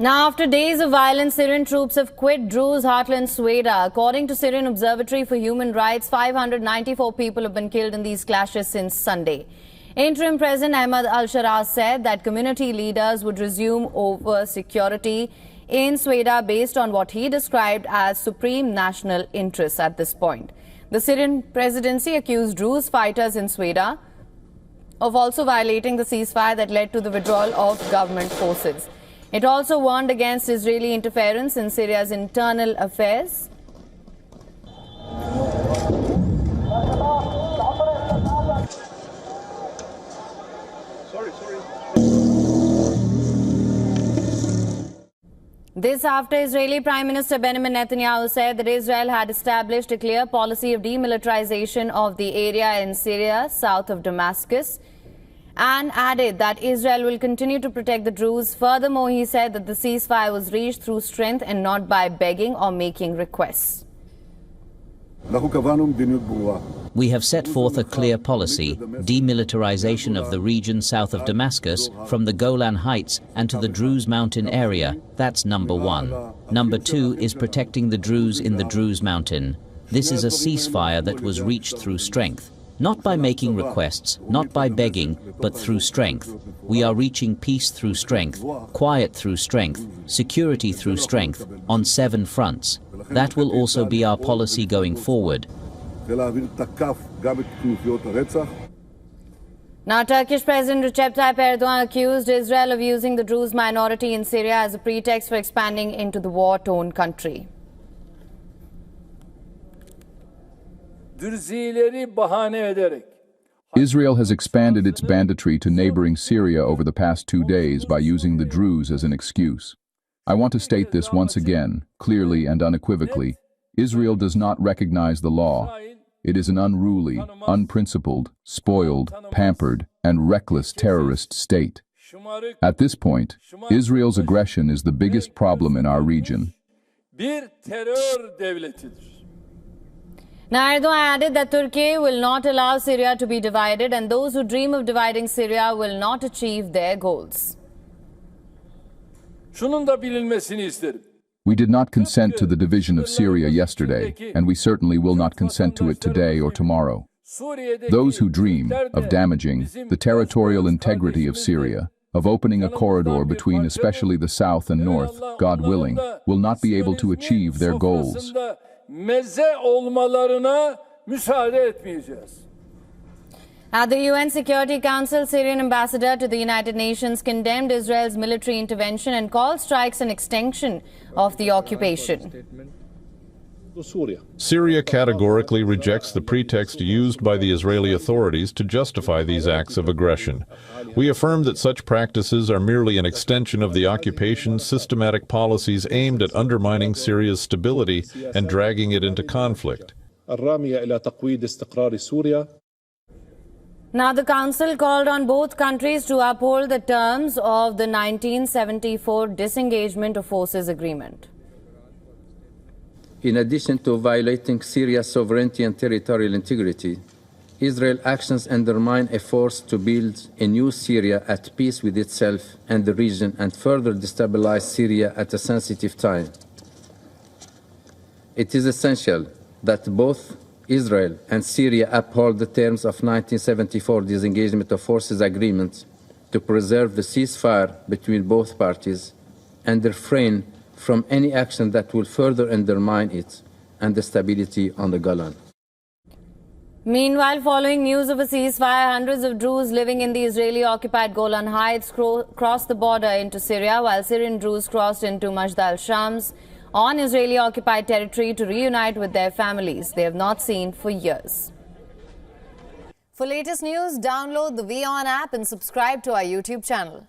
Now, after days of violence, Syrian troops have quit Druze heartland Sweida. According to Syrian Observatory for Human Rights, 594 people have been killed in these clashes since Sunday. Interim President Ahmad Al-Sharaa said that community leaders would resume over security in Sweida based on what he described as supreme national interests at this point. The Syrian presidency accused Druze fighters in Sweida of also violating the ceasefire that led to the withdrawal of government forces. It also warned against Israeli interference in Syria's internal affairs. This after Israeli Prime Minister Benjamin Netanyahu said that Israel had established a clear policy of demilitarization of the area in Syria, south of Damascus, and added that Israel will continue to protect the Druze. Furthermore, he said that the ceasefire was reached through strength and not by begging or making requests. We have set forth a clear policy, demilitarization of the region south of Damascus, from the Golan Heights and to the Druze mountain area. That's number one. Number two is protecting the Druze in the Druze mountain. This is a ceasefire that was reached through strength. Not by making requests, not by begging, but through strength. We are reaching peace through strength, quiet through strength, security through strength, on 7 fronts. That will also be our policy going forward. Now, Turkish President Recep Tayyip Erdogan accused Israel of using the Druze minority in Syria as a pretext for expanding into the war-torn country. Israel has expanded its banditry to neighboring Syria over the past 2 days by using the Druze as an excuse. I want to state this once again, clearly and unequivocally. Israel does not recognize the law. It is an unruly, unprincipled, spoiled, pampered, and reckless terrorist state. At this point, Israel's aggression is the biggest problem in our region. Now, Erdogan added that Turkey will not allow Syria to be divided, and those who dream of dividing Syria will not achieve their goals. We did not consent to the division of Syria yesterday, and we certainly will not consent to it today or tomorrow. Those who dream of damaging the territorial integrity of Syria, of opening a corridor between especially the south and north, God willing, will not be able to achieve their goals. At the UN Security Council, Syrian ambassador to the United Nations condemned Israel's military intervention and called strikes an extension of the occupation. Syria categorically rejects the pretext used by the Israeli authorities to justify these acts of aggression. We affirm that such practices are merely an extension of the occupation's systematic policies aimed at undermining Syria's stability and dragging it into conflict. Now, the Council called on both countries to uphold the terms of the 1974 Disengagement of Forces Agreement. In addition to violating Syria's sovereignty and territorial integrity, Israel's actions undermine efforts to build a new Syria at peace with itself and the region and further destabilize Syria at a sensitive time. It is essential that both Israel and Syria uphold the terms of 1974 Disengagement of Forces Agreement to preserve the ceasefire between both parties and refrain from any action that will further undermine it and the stability on the Golan. Meanwhile, following news of a ceasefire, hundreds of Druze living in the Israeli-occupied Golan Heights crossed the border into Syria, while Syrian Druze crossed into Ahmad Al-Shara's on Israeli-occupied territory to reunite with their families they have not seen for years. For latest news, download the WION app and subscribe to our YouTube channel.